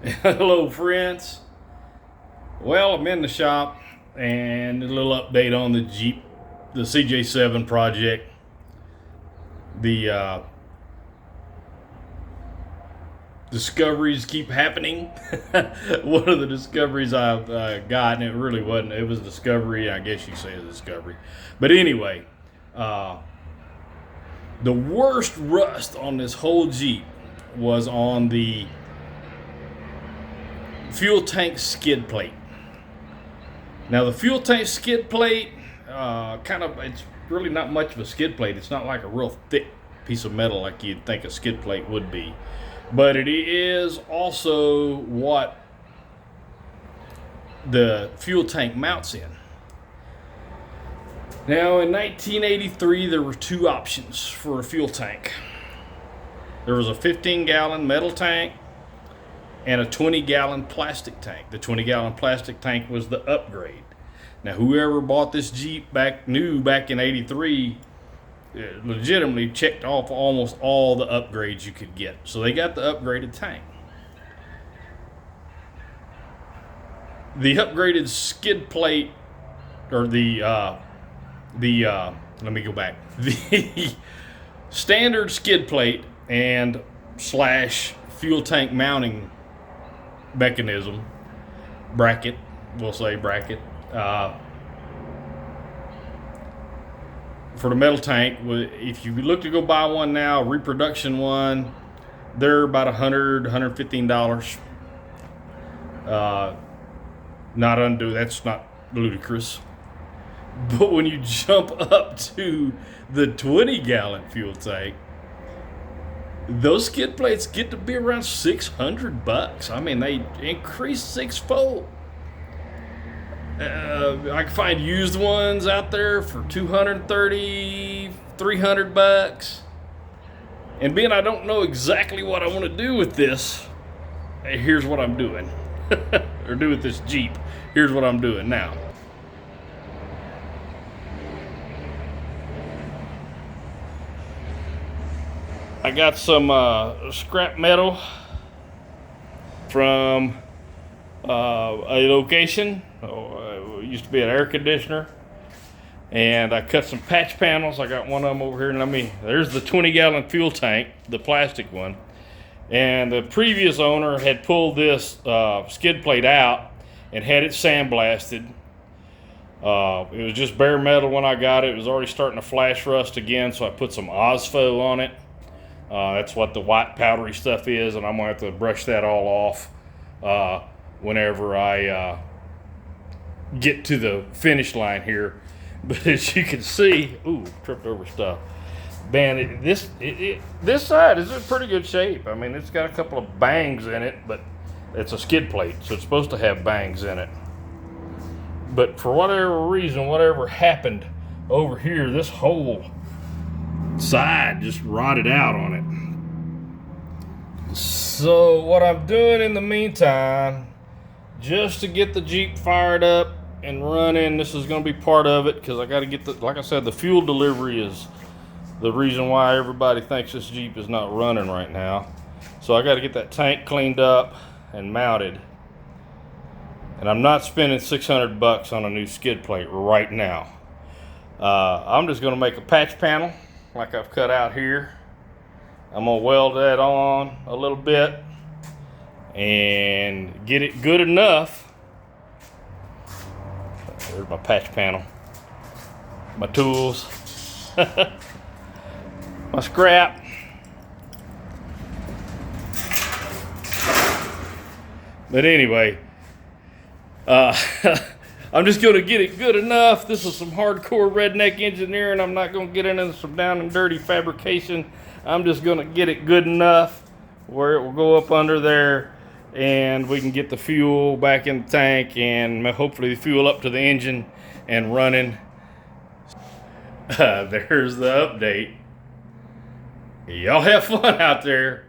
Hello, friends. Well, I'm in the shop and a little update on the Jeep, the CJ7 project. The discoveries keep happening. One of the discoveries I've got, and it really wasn't, it was a discovery, I guess you say a discovery. But anyway, uh, the worst rust on this whole Jeep was on the fuel tank skid plate. Now the fuel tank skid plate, it's really not much of a skid plate. It's not like a real thick piece of metal like you'd think a skid plate would be. But it is also what the fuel tank mounts in. Now in 1983 there were two options for a fuel tank. There was a 15-gallon metal tank and a 20-gallon plastic tank. The 20-gallon plastic tank was the upgrade. Now, whoever bought this Jeep back in '83 legitimately checked off almost all the upgrades you could get. So they got the upgraded tank. The upgraded skid plate, or let me go back. The standard skid plate and slash fuel tank mounting mechanism bracket, we'll say bracket, for the metal tank. If you look to go buy one now, reproduction one, they're about $115. Not undue, that's not ludicrous. But when you jump up to the 20-gallon fuel tank, those skid plates get to be around $600. I mean, they increase sixfold. I can find used ones out there for $230, $300. And being I don't know exactly what I want to do with this, here's what I'm doing. Or do with this Jeep. Here's what I'm doing now. I got some scrap metal from a location. It used to be an air conditioner. And I cut some patch panels. I got one of them over here. And there's the 20-gallon fuel tank, the plastic one. And the previous owner had pulled this skid plate out and had it sandblasted. It was just bare metal when I got it. It was already starting to flash rust again, so I put some Osfo on it. That's what the white powdery stuff is, and I'm going to have to brush that all off whenever I get to the finish line here. But as you can see, tripped over stuff. Man, this side is in pretty good shape. I mean, it's got a couple of bangs in it, but it's a skid plate, so it's supposed to have bangs in it. But for whatever reason, whatever happened over here, this whole side just rotted out on it. So what I'm doing in the meantime, just to get the Jeep fired up and running, this is going to be part of it, because I got to get like I said, the fuel delivery is the reason why everybody thinks this Jeep is not running right now. So I got to get that tank cleaned up and mounted. And I'm not spending $600 on a new skid plate right now. I'm just going to make a patch panel like I've cut out here. I'm going to weld that on a little bit and get it good enough. There's my patch panel, my tools, my scrap. But anyway, I'm just going to get it good enough. This is some hardcore redneck engineering. I'm not going to get into some down and dirty fabrication. I'm just going to get it good enough where it will go up under there and we can get the fuel back in the tank and hopefully the fuel up to the engine and running. There's the update. Y'all have fun out there.